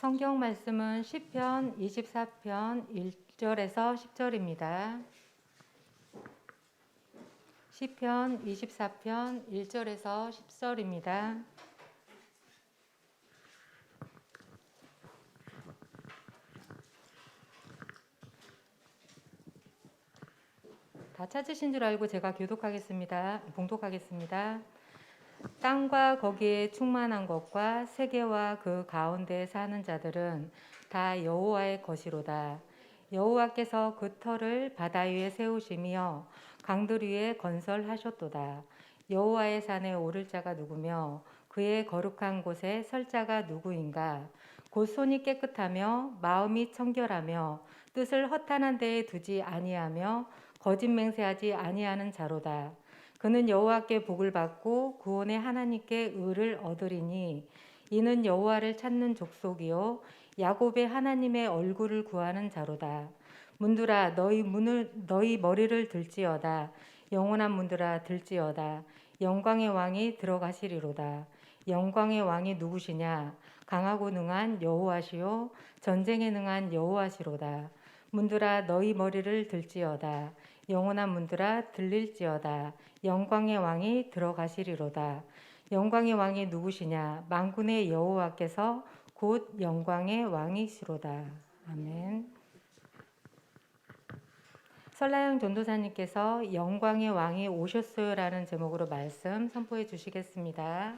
성경 말씀은 시편 24편 1절에서 10절입니다. 시편 24편 1절에서 10절입니다. 다 찾으신 줄 알고 제가 봉독하겠습니다. 땅과 거기에 충만한 것과 세계와 그 가운데 사는 자들은 다 여호와의 것이로다. 여호와께서 그 터를 바다 위에 세우시며 강들 위에 건설하셨도다. 여호와의 산에 오를 자가 누구며 그의 거룩한 곳에 설 자가 누구인가? 곧 손이 깨끗하며 마음이 청결하며 뜻을 허탄한 데에 두지 아니하며 거짓 맹세하지 아니하는 자로다. 그는 여호와께 복을 받고 구원의 하나님께 의를 얻으리니 이는 여호와를 찾는 족속이요 야곱의 하나님의 얼굴을 구하는 자로다. 문들아 너희 머리를 들지어다. 영원한 문들아 들지어다. 영광의 왕이 들어가시리로다. 영광의 왕이 누구시냐? 강하고 능한 여호와시요 전쟁에 능한 여호와시로다. 문들아 너희 머리를 들지어다. 영원한 문들아 들릴지어다. 영광의 왕이 들어가시리로다. 영광의 왕이 누구시냐? 만군의 여호와께서 곧 영광의 왕이시로다. 아멘. 설라영 전도사님께서 영광의 왕이 오셨어요라는 제목으로 말씀 선포해 주시겠습니다.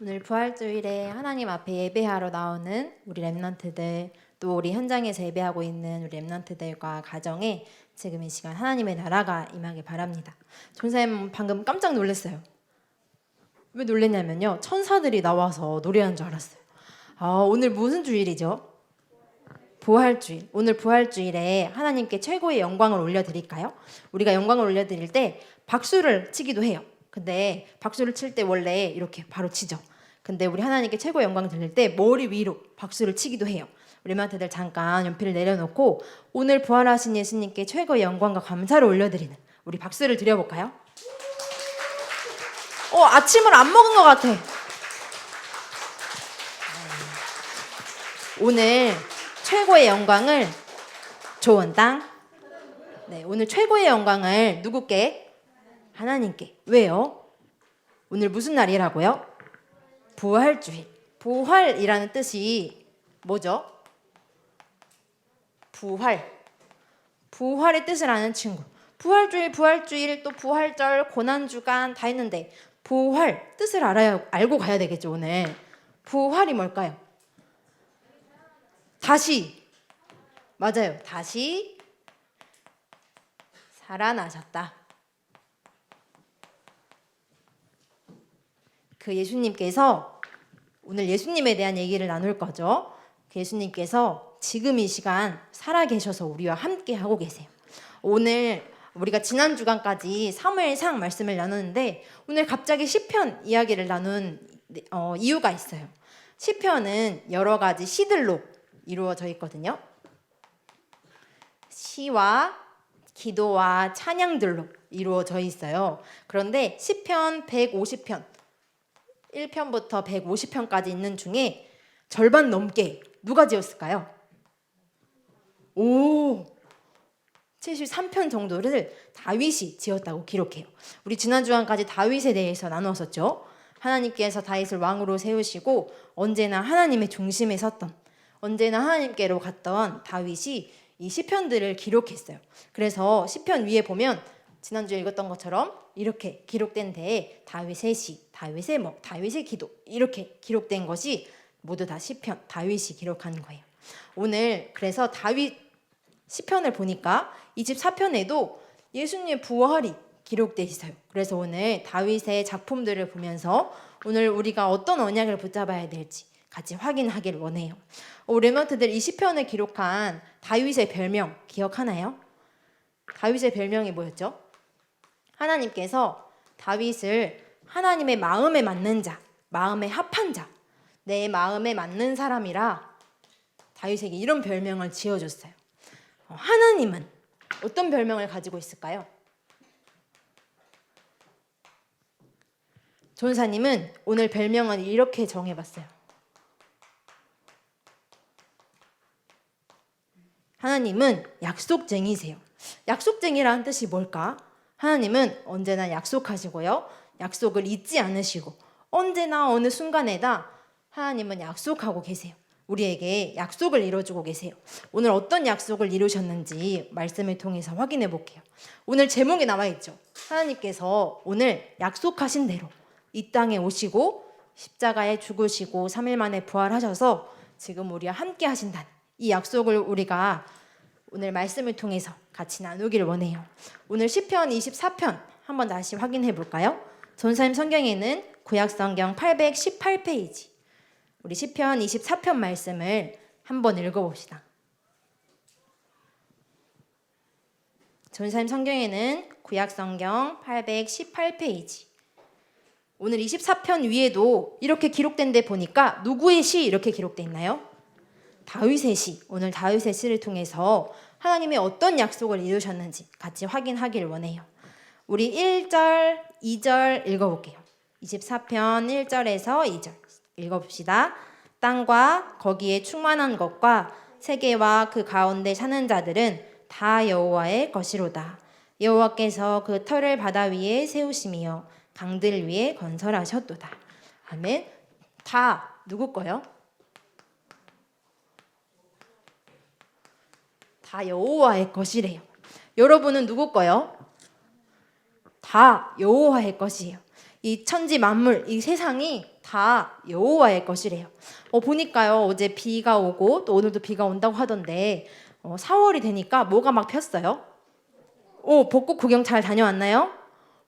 오늘 부활주일에 하나님 앞에 예배하러 나오는 우리 렘넌트들, 또 우리 현장에서 예배하고 있는 우리 렘넌트들과 가정에 지금 이 시간 하나님의 나라가 임하길 바랍니다. 전사님 방금 깜짝 놀랐어요. 왜 놀랐냐면요, 천사들이 나와서 노래하는 줄 알았어요. 오늘 무슨 주일이죠? 부활주일. 오늘 부활주일에 하나님께 최고의 영광을 올려드릴까요? 우리가 영광을 올려드릴 때 박수를 치기도 해요. 근데 박수를 칠 때 원래 이렇게 바로 치죠. 근데 우리 하나님께 최고의 영광을 드릴 때 머리 위로 박수를 치기도 해요. 우리 멘트들 잠깐 연필을 내려놓고 오늘 부활하신 예수님께 최고의 영광과 감사를 올려드리는 우리 박수를 드려볼까요? 아침을 안 먹은 것 같아. 오늘 최고의 영광을 좋은 땅. 네, 오늘 최고의 영광을 누구께? 하나님께. 왜요? 오늘 무슨 날이라고요? 부활주일. 부활이라는 뜻이 뭐죠? 부활의 뜻을 아는 친구. 부활주일, 또 부활절, 고난주간 다 있는데 부활 뜻을 알고 가야 되겠죠. 오늘 부활이 뭘까요? 다시, 맞아요. 다시 살아나셨다. 그 예수님께서 오늘 예수님에 대한 얘기를 나눌 거죠. 그 예수님께서 지금 이 시간 살아계셔서 우리와 함께 하고 계세요. 오늘 우리가 지난 주간까지 사무엘상 말씀을 나누는데 오늘 갑자기 시편 이야기를 나눈 이유가 있어요. 시편은 여러 가지 시들로 이루어져 있거든요. 시와 기도와 찬양들로 이루어져 있어요. 그런데 시편 150편 1편부터 150편까지 있는 중에 절반 넘게 누가 지었을까요? 73편 정도를 다윗이 지었다고 기록해요. 우리 지난 주간까지 다윗에 대해서 나누었었죠. 하나님께서 다윗을 왕으로 세우시고 언제나 하나님의 중심에 섰던, 언제나 하나님께로 갔던 다윗이 이 시편들을 기록했어요. 그래서 시편 위에 보면 지난주에 읽었던 것처럼 이렇게 기록된 데에 다윗의 시, 다윗의 목, 다윗의 기도 이렇게 기록된 것이 모두 다 시편, 다윗이 기록한 거예요. 오늘 그래서 다윗 시편을 보니까 24편에도 예수님의 부활이 기록되어 있어요. 그래서 오늘 다윗의 작품들을 보면서 오늘 우리가 어떤 언약을 붙잡아야 될지 같이 확인하길 원해요. 렘넌트들 이 시편을 기록한 다윗의 별명 기억하나요? 다윗의 별명이 뭐였죠? 하나님께서 다윗을 하나님의 마음에 맞는 자, 마음에 합한 자, 내 마음에 맞는 사람이라 다윗에게 이런 별명을 지어줬어요. 하나님은 어떤 별명을 가지고 있을까요? 전사님은 오늘 별명은 이렇게 정해봤어요. 하나님은 약속쟁이세요. 약속쟁이라는 뜻이 뭘까? 하나님은 언제나 약속하시고요. 약속을 잊지 않으시고 언제나 어느 순간에다 하나님은 약속하고 계세요. 우리에게 약속을 이뤄주고 계세요. 오늘 어떤 약속을 이루셨는지 말씀을 통해서 확인해 볼게요. 오늘 제목에 나와 있죠. 하나님께서 오늘 약속하신 대로 이 땅에 오시고 십자가에 죽으시고 3일 만에 부활하셔서 지금 우리와 함께 하신다는 이 약속을 우리가 오늘 말씀을 통해서 같이 나누기를 원해요. 오늘 시편 24편 한번 다시 확인해 볼까요? 전사님 성경에는 구약성경 818페이지 우리 시편 24편 말씀을 한번 읽어봅시다. 전사님 성경에는 구약성경 818페이지 오늘 24편 위에도 이렇게 기록된 데 보니까 누구의 시 이렇게 기록돼 있나요? 다윗의 시. 오늘 다윗의 시를 통해서 하나님이 어떤 약속을 이루셨는지 같이 확인하기를 원해요. 우리 1절, 2절 읽어볼게요. 24편 1절에서 2절 읽어봅시다. 땅과 거기에 충만한 것과 세계와 그 가운데 사는 자들은 다 여호와의 것이로다. 여호와께서 그 터를 바다 위에 세우시며 강들 위에 건설하셨도다. 아멘. 다 누구 거요? 다 여호와의 것이래요. 여러분은 누구 거요? 다 여호와의 것이에요. 이 천지 만물, 이 세상이 다 여호와의 것이래요. 보니까요 어제 비가 오고 또 오늘도 비가 온다고 하던데 4월이 되니까 뭐가 막 폈어요? 벚꽃 구경 잘 다녀왔나요?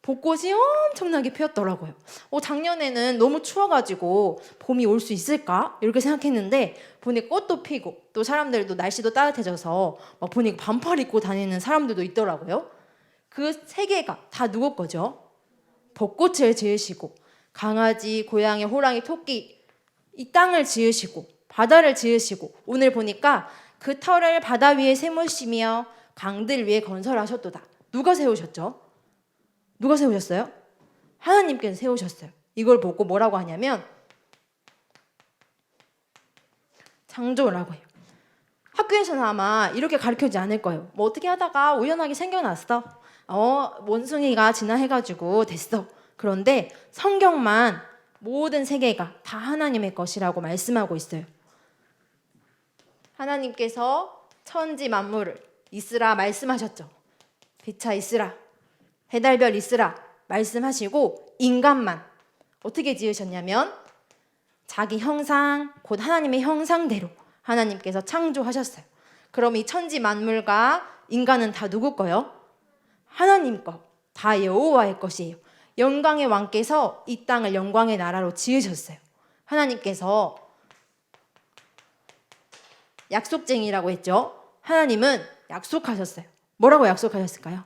벚꽃이 엄청나게 피었더라고요. 작년에는 너무 추워가지고 봄이 올 수 있을까? 이렇게 생각했는데 보니 꽃도 피고 또 사람들도 날씨도 따뜻해져서 막 보니 반팔 입고 다니는 사람들도 있더라고요. 그 세 개가 다 누구 거죠? 벚꽃을 지으시고 강아지, 고양이, 호랑이, 토끼 이 땅을 지으시고 바다를 지으시고 오늘 보니까 그 터를 바다 위에 세우시며 강들 위에 건설하셨도다. 누가 세우셨죠? 누가 세우셨어요? 하나님께서 세우셨어요. 이걸 보고 뭐라고 하냐면 창조라고 해요. 학교에서는 아마 이렇게 가르쳐주지 않을 거예요. 뭐 어떻게 하다가 우연하게 생겨났어. 원숭이가 진화해가지고 됐어. 그런데 성경만 모든 세계가 다 하나님의 것이라고 말씀하고 있어요. 하나님께서 천지 만물을 있으라 말씀하셨죠. 빛아 있으라. 해달별 있으라 말씀하시고 인간만 어떻게 지으셨냐면 자기 형상 곧 하나님의 형상대로 하나님께서 창조하셨어요. 그럼 이 천지 만물과 인간은 다 누구 거요? 하나님 거. 다 여호와의 것이에요. 영광의 왕께서 이 땅을 영광의 나라로 지으셨어요. 하나님께서 약속쟁이라고 했죠. 하나님은 약속하셨어요. 뭐라고 약속하셨을까요?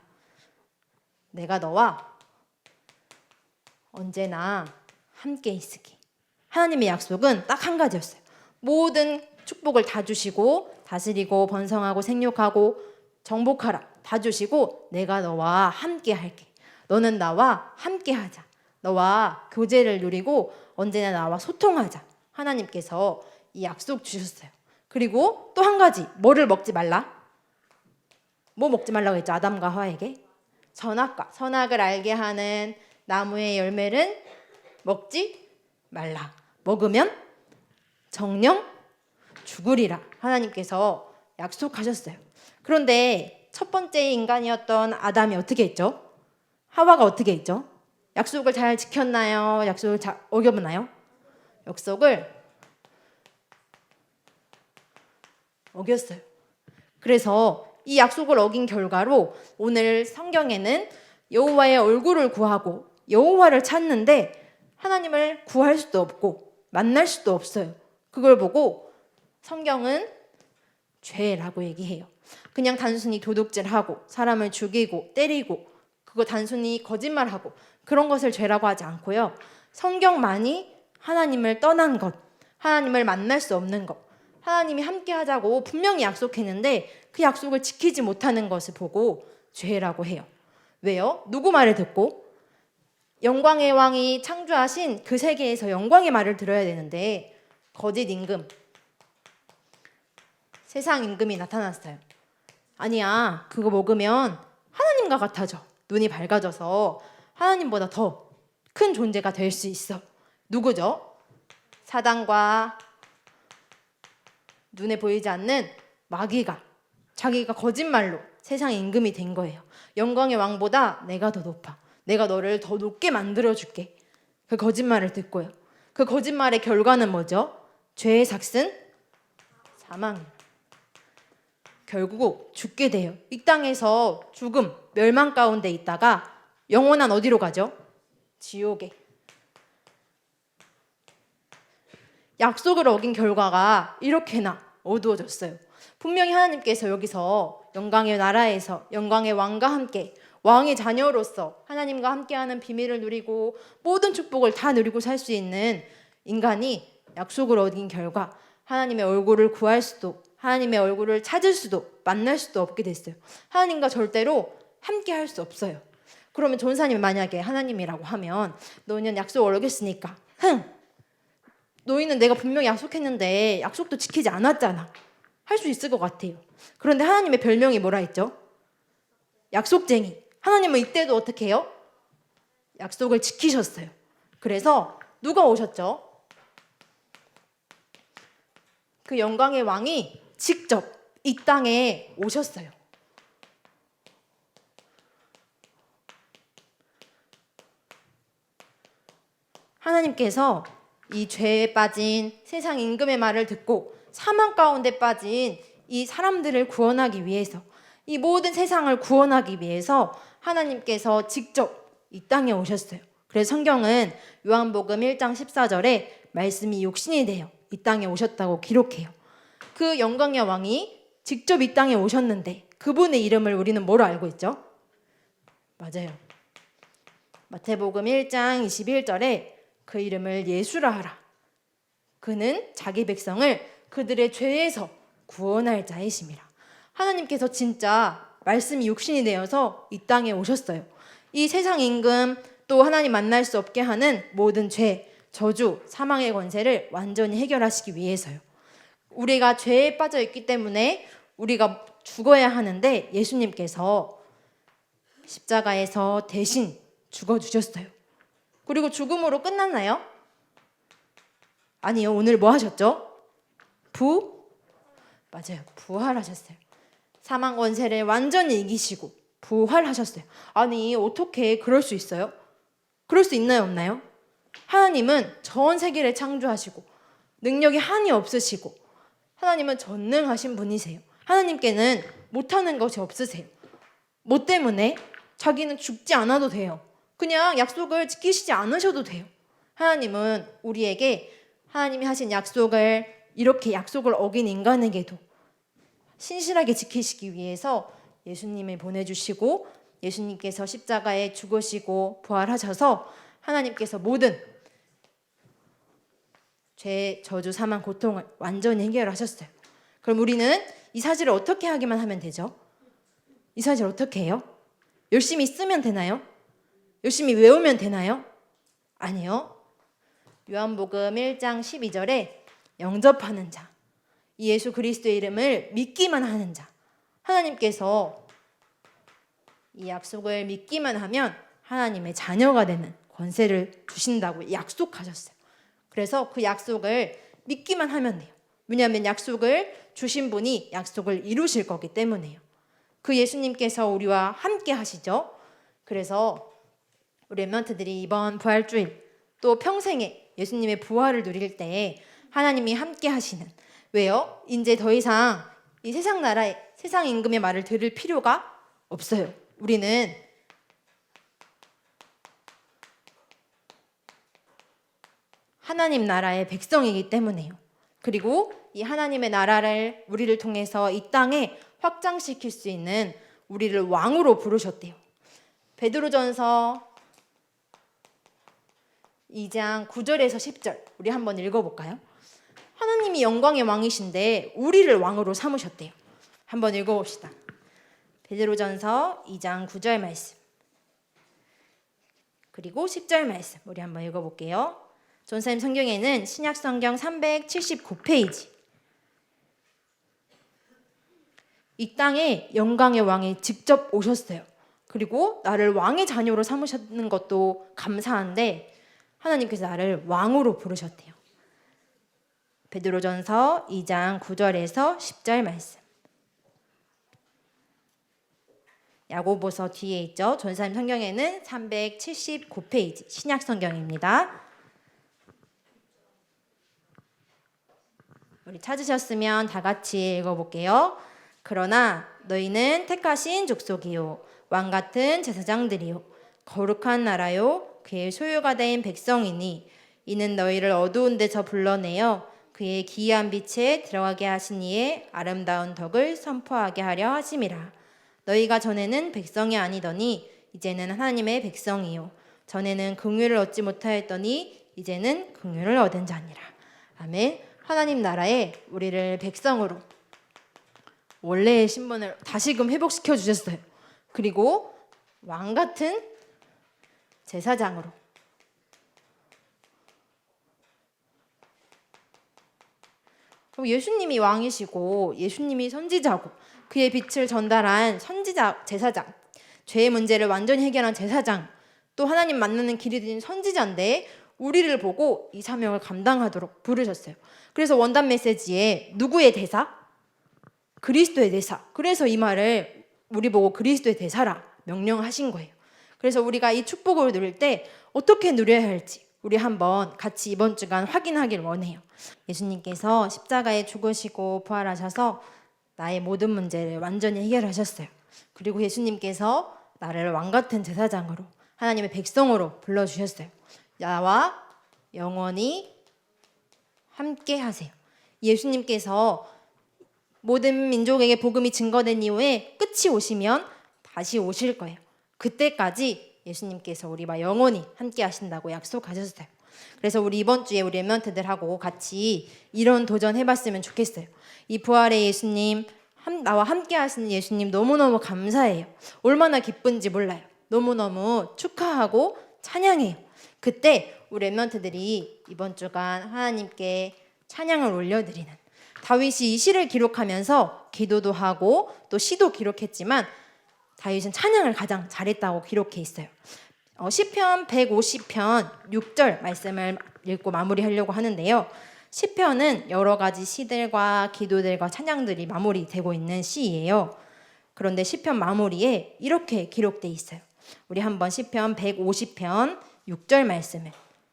내가 너와 언제나 함께 있을게. 하나님의 약속은 딱 한 가지였어요. 모든 축복을 다 주시고 다스리고 번성하고 생육하고 정복하라 다 주시고 내가 너와 함께 할게. 너는 나와 함께 하자. 너와 교제를 누리고 언제나 나와 소통하자. 하나님께서 이 약속 주셨어요. 그리고 또 한 가지 뭐를 먹지 말라? 뭐 먹지 말라고 했죠? 아담과 하와에게 선악과 선악을 알게 하는 나무의 열매는 먹지 말라. 먹으면 정령 죽으리라. 하나님께서 약속하셨어요. 그런데 첫 번째 인간이었던 아담이 어떻게 했죠? 하와가 어떻게 했죠? 약속을 잘 지켰나요? 약속을 잘 어겼나요? 약속을 어겼어요. 그래서 이 약속을 어긴 결과로 오늘 성경에는 여호와의 얼굴을 구하고 여호와를 찾는데 하나님을 구할 수도 없고 만날 수도 없어요. 그걸 보고 성경은 죄라고 얘기해요. 그냥 단순히 도둑질하고 사람을 죽이고 때리고 그거 단순히 거짓말하고 그런 것을 죄라고 하지 않고요. 성경만이 하나님을 떠난 것, 하나님을 만날 수 없는 것, 하나님이 함께 하자고 분명히 약속했는데 그 약속을 지키지 못하는 것을 보고 죄라고 해요. 왜요? 누구 말을 듣고? 영광의 왕이 창조하신 그 세계에서 영광의 말을 들어야 되는데 거짓 임금, 세상 임금이 나타났어요. 아니야, 그거 먹으면 하나님과 같아져. 눈이 밝아져서 하나님보다 더 큰 존재가 될 수 있어. 누구죠? 사단과 눈에 보이지 않는 마귀가 자기가 거짓말로 세상의 임금이 된 거예요. 영광의 왕보다 내가 더 높아. 내가 너를 더 높게 만들어줄게. 그 거짓말을 듣고요. 그 거짓말의 결과는 뭐죠? 죄의 삭슨 사망. 결국 죽게 돼요. 이 땅에서 죽음, 멸망 가운데 있다가 영원한 어디로 가죠? 지옥에. 약속을 어긴 결과가 이렇게나 어두워졌어요. 분명히 하나님께서 여기서 영광의 나라에서 영광의 왕과 함께 왕의 자녀로서 하나님과 함께하는 비밀을 누리고 모든 축복을 다 누리고 살 수 있는 인간이 약속을 어긴 결과 하나님의 얼굴을 구할 수도 하나님의 얼굴을 찾을 수도 만날 수도 없게 됐어요. 하나님과 절대로 함께 할 수 없어요. 그러면 전사님이 만약에 하나님이라고 하면 너희는 약속을 어겼으니까 너희는 내가 분명히 약속했는데 약속도 지키지 않았잖아. 할 수 있을 것 같아요. 그런데 하나님의 별명이 뭐라 했죠? 약속쟁이. 하나님은 이때도 어떻게 해요? 약속을 지키셨어요. 그래서 누가 오셨죠? 그 영광의 왕이 직접 이 땅에 오셨어요. 하나님께서 이 죄에 빠진 세상 임금의 말을 듣고 사망 가운데 빠진 이 사람들을 구원하기 위해서 이 모든 세상을 구원하기 위해서 하나님께서 직접 이 땅에 오셨어요. 그래서 성경은 요한복음 1장 14절에 말씀이 육신이 되어 이 땅에 오셨다고 기록해요. 그 영광의 왕이 직접 이 땅에 오셨는데 그분의 이름을 우리는 뭐로 알고 있죠? 맞아요. 마태복음 1장 21절에 그 이름을 예수라 하라. 그는 자기 백성을 그들의 죄에서 구원할 자이심이라. 하나님께서 진짜 말씀이 육신이 되어서 이 땅에 오셨어요. 이 세상 임금 또 하나님 만날 수 없게 하는 모든 죄, 저주, 사망의 권세를 완전히 해결하시기 위해서요. 우리가 죄에 빠져 있기 때문에 우리가 죽어야 하는데 예수님께서 십자가에서 대신 죽어주셨어요. 그리고 죽음으로 끝났나요? 아니요. 오늘 뭐 하셨죠? 맞아요. 부활하셨어요. 사망 권세를 완전히 이기시고 부활하셨어요. 아니 어떻게 그럴 수 있어요? 그럴 수 있나요? 없나요? 하나님은 전 세계를 창조하시고 능력이 한이 없으시고 하나님은 전능하신 분이세요. 하나님께는 못하는 것이 없으세요. 뭐 때문에? 자기는 죽지 않아도 돼요. 그냥 약속을 지키시지 않으셔도 돼요. 하나님은 우리에게 하나님이 하신 약속을 이렇게 약속을 어긴 인간에게도 신실하게 지키시기 위해서 예수님을 보내주시고 예수님께서 십자가에 죽으시고 부활하셔서 하나님께서 모든 죄, 저주, 사망, 고통을 완전히 해결하셨어요. 그럼 우리는 이 사실을 어떻게 하기만 하면 되죠? 이 사실 어떻게 해요? 열심히 쓰면 되나요? 열심히 외우면 되나요? 아니요. 요한복음 1장 12절에 영접하는 자, 이 예수 그리스도의 이름을 믿기만 하는 자, 하나님께서 이 약속을 믿기만 하면 하나님의 자녀가 되는 권세를 주신다고 약속하셨어요. 그래서 그 약속을 믿기만 하면 돼요. 왜냐하면 약속을 주신 분이 약속을 이루실 거기 때문에요. 그 예수님께서 우리와 함께 하시죠. 그래서 우리 랩런트들이 이번 부활주일 또 평생에 예수님의 부활을 누릴 때 하나님이 함께 하시는, 왜요? 이제 더 이상 이 세상 나라의 세상 임금의 말을 들을 필요가 없어요. 우리는 하나님 나라의 백성이기 때문에요. 그리고 이 하나님의 나라를 우리를 통해서 이 땅에 확장시킬 수 있는 우리를 왕으로 부르셨대요. 베드로전서 2장 9절에서 10절 우리 한번 읽어볼까요? 하나님이 영광의 왕이신데 우리를 왕으로 삼으셨대요. 한번 읽어봅시다. 베드로전서 2장 9절 말씀 그리고 10절 말씀 우리 한번 읽어볼게요. 전사님 성경에는 신약성경 379페이지 이 땅에 영광의 왕이 직접 오셨어요. 그리고 나를 왕의 자녀로 삼으셨는 것도 감사한데 하나님께서 나를 왕으로 부르셨대요. 베드로전서 2장 9절에서 10절 말씀. 야고보서 뒤에 있죠. 전사님 성경에는 379페이지 신약 성경입니다. 우리 찾으셨으면 다 같이 읽어볼게요. 그러나 너희는 택하신 족속이요 왕 같은 제사장들이요 거룩한 나라요 그의 소유가 된 백성이니 이는 너희를 어두운 데서 불러내어 그의 기이한 빛에 들어가게 하신 이의 아름다운 덕을 선포하게 하려 하심이라. 너희가 전에는 백성이 아니더니 이제는 하나님의 백성이요 전에는 긍휼을 얻지 못하였더니 이제는 긍휼을 얻은 자니라. 아멘. 하나님 나라에 우리를 백성으로 원래의 신분을 다시금 회복시켜 주셨어요. 그리고 왕 같은 제사장으로 예수님이 왕이시고 예수님이 선지자고 그의 빛을 전달한 선지자, 제사장, 죄의 문제를 완전히 해결한 제사장, 또 하나님 만나는 길이 된 선지자인데 우리를 보고 이 사명을 감당하도록 부르셨어요. 그래서 원단 메시지에 누구의 대사? 그리스도의 대사. 그래서 이 말을 우리 보고 그리스도의 대사라 명령하신 거예요. 그래서 우리가 이 축복을 누릴 때 어떻게 누려야 할지 우리 한번 같이 이번 주간 확인하길 원해요. 예수님께서 십자가에 죽으시고 부활하셔서 나의 모든 문제를 완전히 해결하셨어요. 그리고 예수님께서 나를 왕같은 제사장으로 하나님의 백성으로 불러주셨어요. 나와 영원히 함께 하세요. 예수님께서 모든 민족에게 복음이 증거된 이후에 끝이 오시면 다시 오실 거예요. 그때까지 예수님께서 우리와 영원히 함께 하신다고 약속하셨어요. 그래서 우리 이번 주에 우리 렘넌트들하고 같이 이런 도전 해봤으면 좋겠어요. 이 부활의 예수님, 나와 함께 하시는 예수님 너무너무 감사해요. 얼마나 기쁜지 몰라요. 너무너무 축하하고 찬양해요. 그때 우리 렘넌트들이 이번 주간 하나님께 찬양을 올려드리는, 다윗이 이 시를 기록하면서 기도도 하고 또 시도 기록했지만 다윗은 찬양을 가장 잘했다고 기록해 있어요. 시편 150편 6절 말씀을 읽고 마무리하려고 하는데요. 시편은 여러 가지 시들과 기도들과 찬양들이 마무리되고 있는 시예요. 그런데 시편 마무리에 이렇게 기록돼 있어요. 우리 한번 시편 150편 6절 말씀을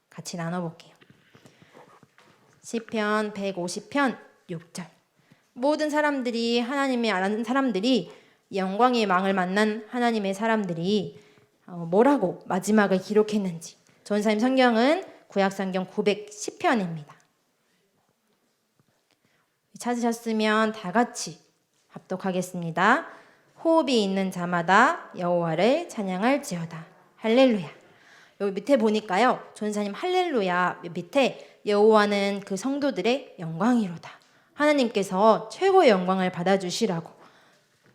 같이 나눠볼게요. 시편 150편 6절. 모든 사람들이, 하나님이 아는 사람들이, 영광의 왕을 만난 하나님의 사람들이 뭐라고 마지막을 기록했는지, 전사님 성경은 구약성경 910편입니다. 찾으셨으면 다 같이 합독하겠습니다. 호흡이 있는 자마다 여호와를 찬양할지어다. 할렐루야. 여기 밑에 보니까요, 전사님 할렐루야 밑에 여호와는 그 성도들의 영광이로다. 하나님께서 최고의 영광을 받아주시라고.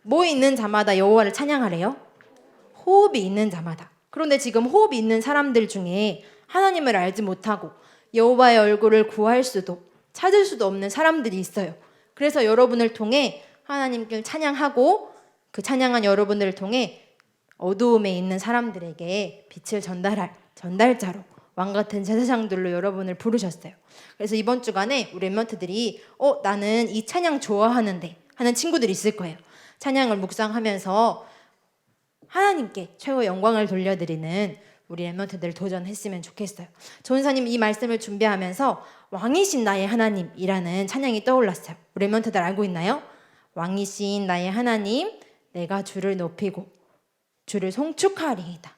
뭐 있는 자마다 여호와를 찬양하래요? 호흡이 있는 자마다. 그런데 지금 호흡이 있는 사람들 중에 하나님을 알지 못하고 여호와의 얼굴을 구할 수도 찾을 수도 없는 사람들이 있어요. 그래서 여러분을 통해 하나님께 찬양하고 그 찬양한 여러분들을 통해 어두움에 있는 사람들에게 빛을 전달할 전달자로 왕같은 제사장들로 여러분을 부르셨어요. 그래서 이번 주간에 우리 렘넌트들이 나는 이 찬양 좋아하는데 하는 친구들이 있을 거예요. 찬양을 묵상하면서 하나님께 최고 영광을 돌려드리는 우리 렘넌트들 도전했으면 좋겠어요. 전사님 이 말씀을 준비하면서 왕이신 나의 하나님이라는 찬양이 떠올랐어요. 우리 렘넌트들 알고 있나요? 왕이신 나의 하나님, 내가 주를 높이고 주를 송축하리이다.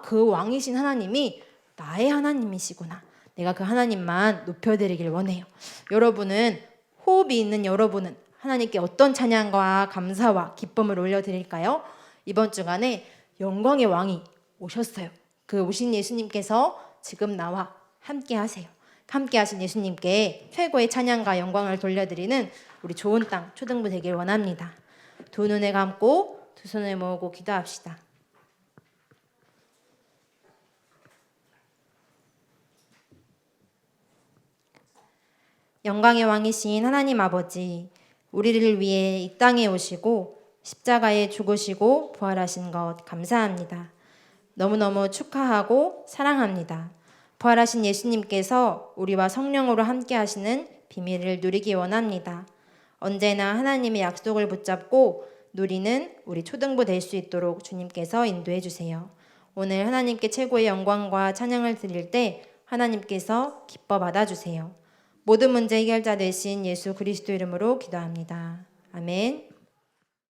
그 왕이신 하나님이 나의 하나님이시구나. 내가 그 하나님만 높여드리길 원해요. 여러분은, 호흡이 있는 여러분은 하나님께 어떤 찬양과 감사와 기쁨을 올려드릴까요? 이번 주간에 영광의 왕이 오셨어요. 그 오신 예수님께서 지금 나와 함께 하세요. 함께 하신 예수님께 최고의 찬양과 영광을 돌려드리는 우리 좋은 땅 초등부 되길 원합니다. 두 눈을 감고 두 손을 모으고 기도합시다. 영광의 왕이신 하나님 아버지, 우리를 위해 이 땅에 오시고 십자가에 죽으시고 부활하신 것 감사합니다. 너무너무 축하하고 사랑합니다. 부활하신 예수님께서 우리와 성령으로 함께 하시는 비밀을 누리기 원합니다. 언제나 하나님의 약속을 붙잡고 누리는 우리 초등부 될 수 있도록 주님께서 인도해 주세요. 오늘 하나님께 최고의 영광과 찬양을 드릴 때 하나님께서 기뻐 받아주세요. 모든 문제 해결자 되신 예수 그리스도 이름으로 기도합니다. 아멘.